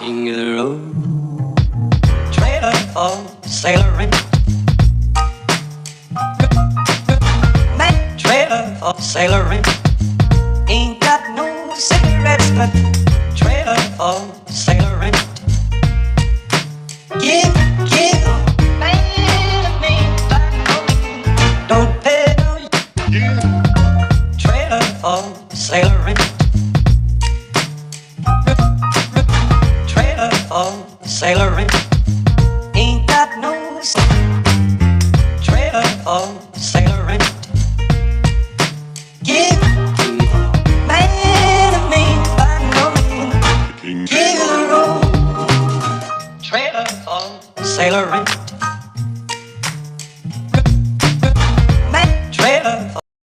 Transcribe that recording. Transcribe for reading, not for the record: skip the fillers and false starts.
king of the road. Trailer for sailoring. Man, trailer for sailoring. Ain't got no cigarettes, but trailer for sailoring. Give man, don't pay no. Trailer for sailoring. Trailer for sailoring.